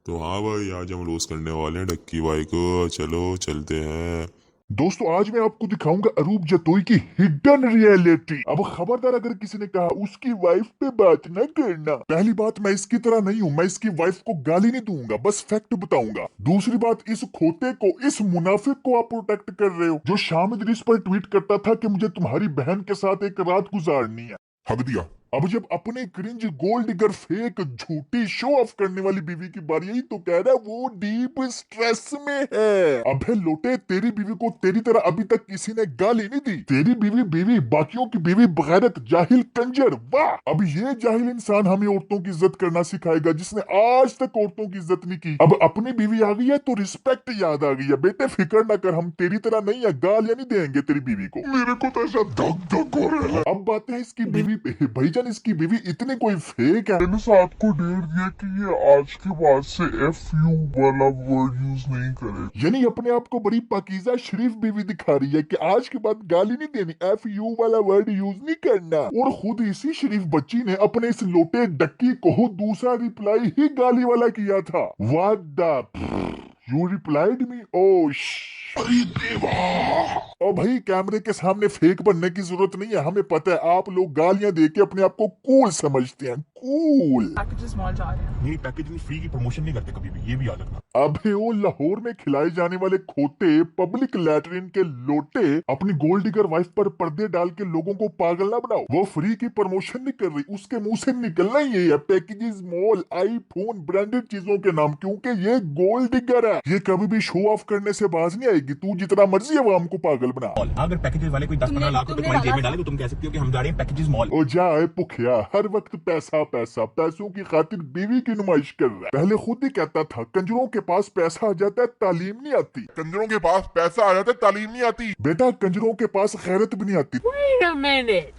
तो हाँ भाई, आज हम रोज करने वाले हैं डक्की भाई को। चलो चलते हैं। दोस्तों आज मैं आपको दिखाऊंगा अरूप जतोई की हिडन रियलिटी। अब खबरदार अगर किसी ने कहा उसकी वाइफ पे बात न करना। पहली बात, मैं इसकी तरह नहीं हूँ, मैं इसकी वाइफ को गाली नहीं दूंगा, बस फैक्ट बताऊंगा। दूसरी बात, इस खोते को, इस मुनाफिक को आप प्रोटेक्ट कर रहे हो, जो शाम इदरीस पर ट्वीट करता था कि मुझे तुम्हारी बहन के साथ एक रात गुजारनी है। हक दिया। अब जब अपने क्रिंज गोल्ड डिगर फेक झूठी शो ऑफ करने वाली बीवी की बारी आई तो कह रहा है वो डीप स्ट्रेस में है। अबे लोटे, तेरी बीवी को तेरी तरह अभी तक किसी ने गाली नहीं दी। तेरी बीवी बीवी, बाकियों की बीवी बगैरत, जाहिल, कंजर। वाह, अब ये जाहिल इंसान हमें औरतों की इज्जत करना सिखाएगा जिसने आज तक औरतों की इज्जत नहीं की। अब अपनी बीवी आ गई है तो रिस्पेक्ट याद आ गई है। बेटे फिक्र ना कर, हम तेरी तरह नहीं है, गालियां नहीं देंगे तेरी बीवी को। मेरे को तो ऐसा धक धक हो रहा है। अब बात है इसकी बीवी पे। भाईजान इसकी बीवी इतनी कोई फेक है। मैंने साथ को डेर दिया कि ये आज के बाद से FU वाला वर्ड यूज नहीं करे। यानी अपने आप को बड़ी पाकीज़ा शरीफ बीवी दिखा रही है कि आज के बाद गाली नहीं देनी, FU वाला वर्ड यूज नहीं करना। और खुद इसी शरीफ बच्ची ने अपने इस लोटे डक्की को दूसरा रिप्लाई ही गाली वाला किया था। व्हाट द यू रिप्लाइड मी, ओ अरे देवा। ओ भाई, कैमरे के सामने फेक बनने की जरूरत नहीं है, हमें पता है आप लोग गालियां देके अपने आप को कूल समझते हैं। कूल पैकेजेस मॉल जा रहे हैं। नहीं, पैकेज में फ्री की प्रमोशन नहीं करते कभी भी, ये भी याद रखना। अबे वो लाहौर में खिलाए जाने वाले खोते पब्लिक लैटरिन के लोटे अपनी गोल्ड डिगर वाइफ पर पर्दे डाल के लोगों को पागल ना बनाओ। वो फ्री की प्रमोशन नहीं कर रही, उसके मुंह से निकलना ही है पैकेजेस मॉल, आईफोन, ब्रांडेड चीजों के नाम, क्योंकि ये गोल्ड डिगर है। ये कभी भी शो ऑफ करने से बाज नहीं आएगी। तू जितना मर्जी अवाम को पागल बना। अगर पैकेजेस वाले कोई 10-15 लाख रुपए तुम्हारी जेब में डाले तो तुम कह सकती हो कि हम जा रहे हैं पैकेजेस मॉल। ओ जाए भुखिया, हर वक्त पैसा पैसा, पैसों की खातिर बीवी की नुमाइश कर रहा है। पहले खुद ही कहता था कंजरों के पास पैसा आ जाता है तालीम नहीं आती। कंजरों के पास पैसा आ जाता है तालीम नहीं आती। बेटा कंजरों के पास खैरत भी नहीं आती।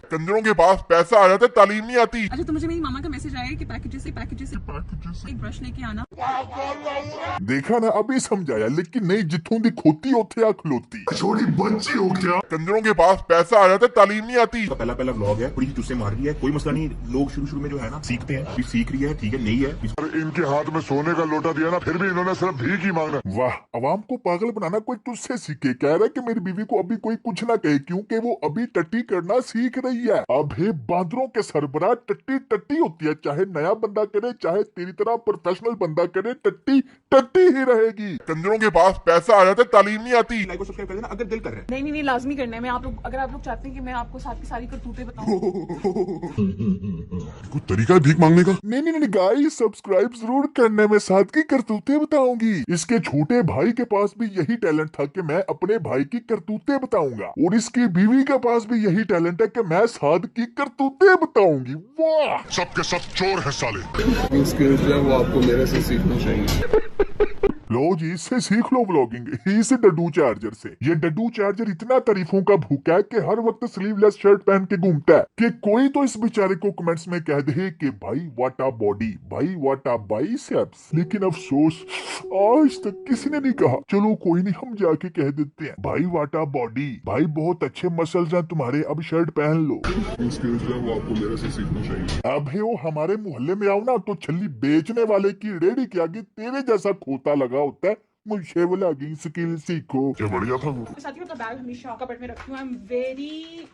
कंजरों के पास पैसा आ जाता है तालीम नहीं आती। अच्छा, तो मुझे मेरी मामा का मैसेज आया कि पैकेजेस एक ब्रश लेके आना। देखा ना, अभी समझाया, लेकिन नहीं, जिथों दी खोती उथे आ खलोती। छोटी बच्ची हो क्या? कंजरों के पास पैसा आ जाता है तालीम नहीं आती। तो पहला व्लॉग है, पूरी चुस्से मार रही है, कोई मसला नहीं। लोग शुरू में जो है ना सीखते हैं, अभी सीख रही है, ठीक है, नहीं है। इनके हाथ में सोने का लोटा दिया ना, फिर भी इन्होंने सिर्फ भीख ही मांगना। वाह, अवाम को पागल बनाना कोई तुझसे सीखे। कह रहा है कि मेरी बीवी को अभी कोई कुछ ना कहे क्योंकि वो अभी टट्टी करना सीख रही है। अबे बांदरों के सरबराह टट्टी टट्टी होती है, चाहे नया बंदा करे चाहे तेरी तरह प्रोफेशनल बंदा करे, टट्टी टट्टी ही रहेगी। कंजरों के पास पैसा आ जाता है तालीम नहीं आती। लाइक और सब्सक्राइब कर देना अगर दिल कर रहा है। नहीं, लाजमी करना है। मैं आप लोग, अगर आप लोग चाहते हैं कि मैं आपको साथ की सारी करतूतें बताऊं। कोई तरीका है भीख मांगने का? नहीं गाइस, सब्सक्राइब जरूर करने में साथ की करतूतें बताऊंगी। इसके छोटे भाई के पास भी यही टैलेंट था कि मैं अपने भाई की करतूतें बताऊंगा, और इसकी बीवी के पास भी यही टैलेंट है कि मैं साथ की करतूतें बताऊंगी। वाह, सबके सब चोर है साले। स्किल्स जो है वो आपको मेरे से सीखनी चाहिए। लो जी, इससे सीख लो व्लॉगिंग, इस डड्डू चार्जर से। ये डड्डू चार्जर इतना तारीफों का भूखा है कि हर वक्त स्लीवलेस शर्ट पहन के घूमता है कि कोई तो इस बेचारे को कमेंट्स में कह दे कि भाई व्हाट अ बॉडी, भाई व्हाट अ बाइसेप्स। लेकिन अफसोस आज तक किसी ने नहीं कहा। चलो कोई नहीं, हम जाके कह देते हैं, भाई व्हाट अ बॉडी, भाई बहुत अच्छे मसल्स हैं तुम्हारे, अब शर्ट पहन लो। स्किल्स जो है वो आपको मेरे से सीखनी चाहिए। अबे वो हमारे मोहल्ले में आओ ना तो छल्ली बेचने वाले की रेडी के आगे तेरे जैसा खोता लगा होता है। मुझे वो लगी स्किल सीखो। क्या बढ़िया था वो। साथ ही अपना बैग हमेशा कपड़ में रखती हूँ। आई एम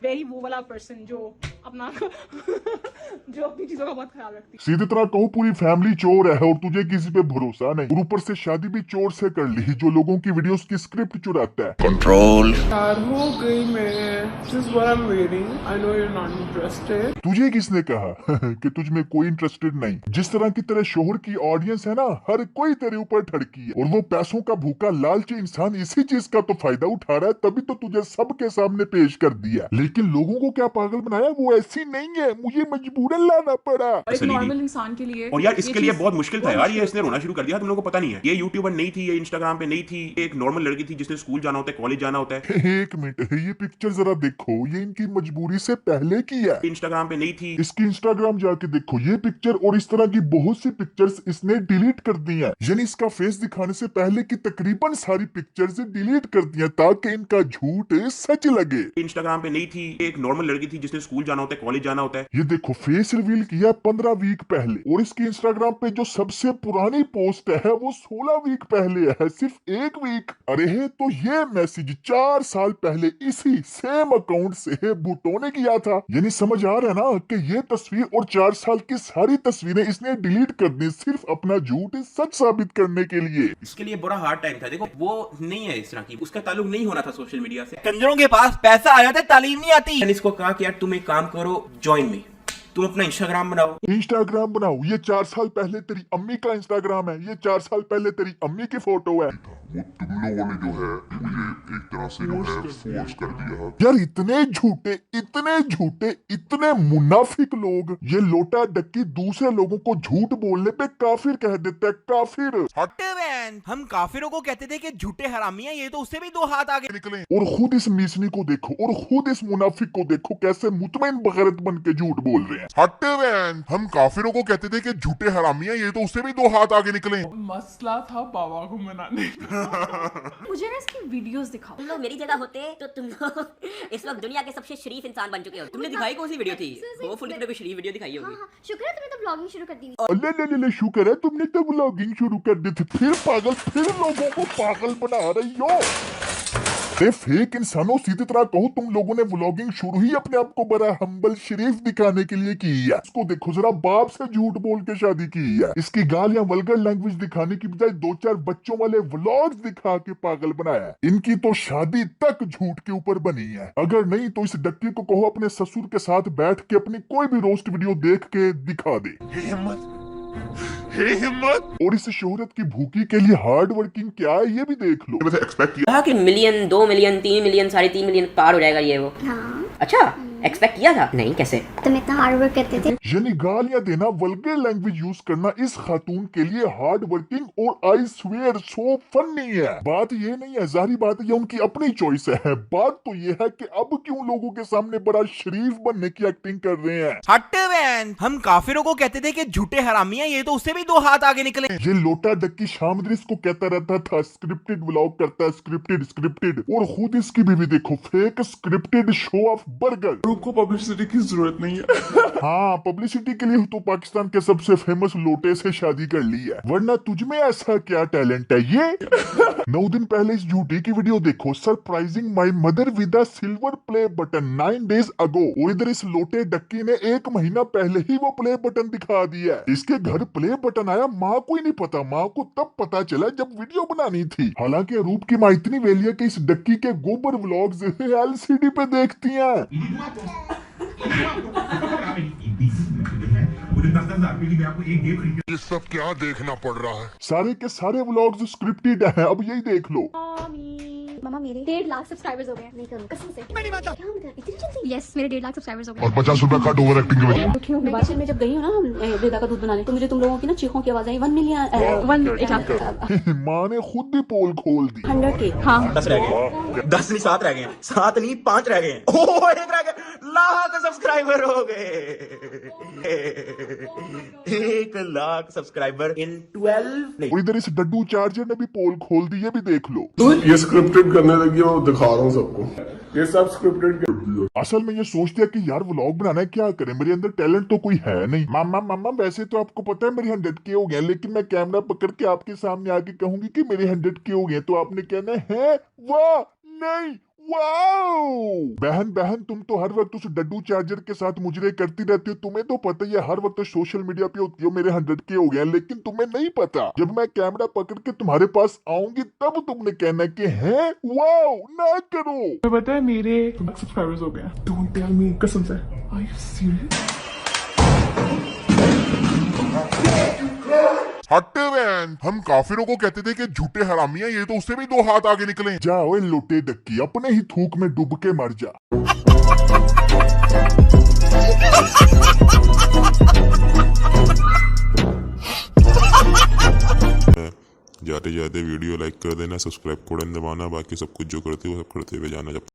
वेरी वो वाला पर्सन जो अपना जो अपनी चीजों का बहुत ख्याल रखती है। सीधी तरह कहूँ, पूरी फैमिली चोर है और तुझे किसी पे भरोसा नहीं, और ऊपर से शादी भी चोर से कर ली जो लोगों की वीडियोस की स्क्रिप्ट चुराता है। कंट्रोल। यार हो गई मैं, just what I'm waiting. I know you're not interested. तुझे किसने कहा कि तुझ में कोई इंटरेस्टेड नहीं? जिस तरह की तेरे शोहर की ऑडियंस है ना, हर कोई तेरे ऊपर ठड़की है, और वो पैसों का भूखा लालची इंसान इसी चीज का तो फायदा उठा रहा है, तभी तो तुझे सबके सामने पेश कर दिया। लेकिन लोगों को क्या पागल बनाया, वो ऐसी नहीं है, मुझे मजबूरन लाना पड़ा। एक नॉर्मल इंसान के लिए, और यार इसके लिए बहुत मुश्किल था यार, ये इसने रोना शुरू कर दिया, तुम लोगों को पता नहीं है। ये यूट्यूबर नहीं थी, ये इंस्टाग्राम पे नहीं थी, एक नॉर्मल लड़की थी जिसने स्कूल जाना होता है, कॉलेज जाना होता है। एक मिनट, ये पिक्चर जरा देखो, ये इनकी मजबूरी से पहले की है। इंस्टाग्राम पे नहीं थी। इसकी इंस्टाग्राम जाके देखो, ये पिक्चर और इस तरह की बहुत सी पिक्चर्स इसने डिलीट कर दी हैं। यानी इसका फेस दिखाने से पहले की तकरीबन सारी पिक्चर्स डिलीट कर दी हैं ताकि इनका झूठ सच लगे। इंस्टाग्राम पे नहीं थी, एक नॉर्मल लड़की थी जिसने स्कूल जाना जाना होता है, कॉलेज जाना होता है। ये देखो फेस रिवील किया 15 वीक पहले और इसकी इंस्टाग्राम पे जो सबसे पुरानी पोस्ट है वो 16 वीक पहले है, सिर्फ 1 वीक। अरे है तो ये मैसेज 4 साल पहले इसी सेम अकाउंट से भुट्टो ने किया था। यानी समझ आ रहा है ना कि ये तस्वीर और 4 साल की सारी तस्वीरें इसने डिलीट कर दी सिर्फ अपना झूठ सच साबित करने के लिए। इसके लिए बड़ा हार्ड टाइम था। देखो वो नहीं है इस तरह की, उसका ताल्लुक नहीं होना था सोशल मीडिया से। कंजरों के पास पैसा आ जाता है, तालीम नहीं आती। मैंने इसको कहा कि यार तुम एक काम करो, ज्वाइन मी, तुम अपना इंस्टाग्राम बनाओ। इंस्टाग्राम बनाओ। ये 4 साल पहले तेरी अम्मी का इंस्टाग्राम है, ये 4 साल पहले तेरी अम्मी की फोटो है। वो तुम लोगों ने जो है मुझे एक तरह से जो है फोर्स कर दिया। यार इतने झूठे, इतने मुनाफिक लोग। ये लोटा डक्की दूसरे लोगों को झूठ बोलने पे काफिर कह देता है, काफिर। हम काफिरों को कहते थे कि झूठे हरामी हैं, ये तो उससे भी 2 हाथ आगे निकले। और खुद इस मीसनी को देखो और खुद इस मुनाफिक को देखो कैसे मुतमईन बगैरत बन के झूठ बोल रहे हैं। हटे वैन, हम काफिरों को कहते थे कि झूठे हरामी हैं, ये तो उससे भी 2 हाथ आगे निकले। मसला था बाबा को मनाने का। मुझे ना इसकी वीडियोस दिखाओ। तुम लोग मेरी जगह होते तो तुम लोग इस वक्त दुनिया के सबसे शरीफ इंसान बन चुके हो। तुमने दिखाई कौन सी वीडियो थी? होपफुली तुमने कोई शरीफ वीडियो दिखाई होगी। हाँ, शुक्र है तुमने तो ब्लॉगिंग शुरू कर दी। अल्ले शुक्र है तुमने तो व्लॉगिंग शुरू कर दी थी। फिर पागल, फिर लोगों को पागल बना रही हो। फेक इंसानों, सीधी तरह कहूँ तुम लोगों ने व्लॉगिंग शुरू ही अपने आप को बड़ा हम्बल शरीफ दिखाने के लिए की है। इसको देखो जरा, बाप से झूठ बोल के शादी की है। इसकी गालियां वल्गर लैंग्वेज दिखाने की बजाय 2-4 बच्चों वाले व्लॉग्स दिखा के पागल बनाया है। इनकी तो शादी तक झूठ के ऊपर बनी है। अगर नहीं तो इस डक्की को कहो अपने ससुर के साथ बैठ के अपनी कोई भी रोस्ट वीडियो देख के दिखा दे। हिम्मत। और इस शोहरत की भूखी के लिए हार्ड वर्किंग क्या है ये भी देख लो। वैसे एक्सपेक्ट किया कहा कि मिलियन, 2 मिलियन, 3 मिलियन, 3.5 मिलियन पार हो जाएगा ये वो। हाँ। अच्छा, एक्सपेक्ट किया था? नहीं, कैसे? तुम इतना हार्ड वर्क करते थे। यानी गालियां देना, वल्गर लैंग्वेज यूज करना इस खातून के लिए हार्ड वर्किंग और आई स्वेयर सो फनी है। बात ये नहीं है, जाहिर बात है उनकी अपनी चॉइस है। बात तो ये है कि अब क्यों लोगों के सामने बड़ा शरीफ बनने की एक्टिंग कर रहे हैं। हट वैन, हम काफिरों को कहते थे कि झूठे हरामी हैं, ये तो उससे भी 2 हाथ आगे निकले। ये लोटा डक्की शामदरिस को कहता रहता था स्क्रिप्टेड व्लॉग करता है, स्क्रिप्टेड। और खुद इसकी बीवी देखो, fake scripted show off burger. को पब्लिसिटी की जरूरत नहीं है। हाँ, पब्लिसिटी के लिए तो पाकिस्तान के सबसे फेमस लोटे से शादी कर ली है, वरना तुझमें ऐसा क्या टैलेंट है ये। 9 दिन पहले इस झूठी की वीडियो देखो, surprising my mother with a silver play button 9 days अगो। और इधर इस लोटे डक्की ने 1 महीना पहले ही वो प्ले बटन दिखा दिया है। इसके घर प्ले बटन आया, माँ को ही नहीं पता। माँ को तब पता चला जब वीडियो बनानी थी। हालांकि अरूप की माँ इतनी वेली है कि इस डक्की के गोबर व्लॉग्स LCD पे देखती हैं। ये सब क्या देखना पड़ रहा है? सारे के सारे व्लॉग्स स्क्रिप्टेड हैं, अब यही देख लो। मामा मेरे 1.5 लाख सब्सक्राइबर्स हो गए। नहीं करूँ कसम से। क्या मतलब इतनी जल्दी? यस, मेरे 1.5 लाख सब्सक्राइबर्स हो गए। और 50 रुपए कट ओवर एक्टिंग की वजह। हिमाचल में जब गई हूँ ना बेदा का दूध बनाने, तो मुझे तुम लोगों की ना चीखों की आवाज आई। 1 मिलियन 1 लाख। माँ ने खुद ही पोल खोल दी। 100K। हाँ 10 रह गए, 10 नहीं 7 रह गए, 7 नहीं 5 रह गए। ओह 1 रह गए, लाख सब्सक्राइबर हो गए। 1 लाख सब्सक्राइबर इन 12। और इधर इस डड्डू चार्जर ने भी पोल खोल दी, ये भी देख लो। ये स्क्रिप्टेड करने लगी, मैं दिखा रहा हूँ सबको। ये सब स्क्रिप्टेड कर दिया। असल में ये सोचते हैं कि यार व्लॉग बनाना है, क्या करें, मेरे अंदर टैलेंट तो कोई है नहीं। मामा वैसे तो आपको पता है मेरी 100K हो गया, लेकिन मैं कैमरा पकड़ के आपके सामने आके कहूंगी कि मेरे 100K हो गए, तो आपने कहना है वाह नहीं वाओ। बहन तुम तो हर वक्त उस डड्डू चार्जर के साथ मुजरे करती रहती हो। तुम्हें तो पता ही है, हर वक्त तो सोशल मीडिया पे होती हो मेरे 100K हो गया, लेकिन तुम्हें नहीं पता जब मैं कैमरा पकड़ के तुम्हारे पास आऊंगी तब तुमने कहना कि है वाओ ना करो। मैं पता है मेरे सब्सक्राइबर्स हो गए। डोंट टेल मी, कसम से। Are you serious? हटे वैन, हम काफिरों को कहते थे कि झूठे हरामी हैं, ये तो उससे भी 2 हाथ आगे निकले। जाओ लोटे डक्की, अपने ही थूक में डूब के मर जा। जाते जाते वीडियो लाइक कर देना, सब्सक्राइब कोड दबाना, बाकी सब कुछ जो करते हो सब करते हुए जाना। जब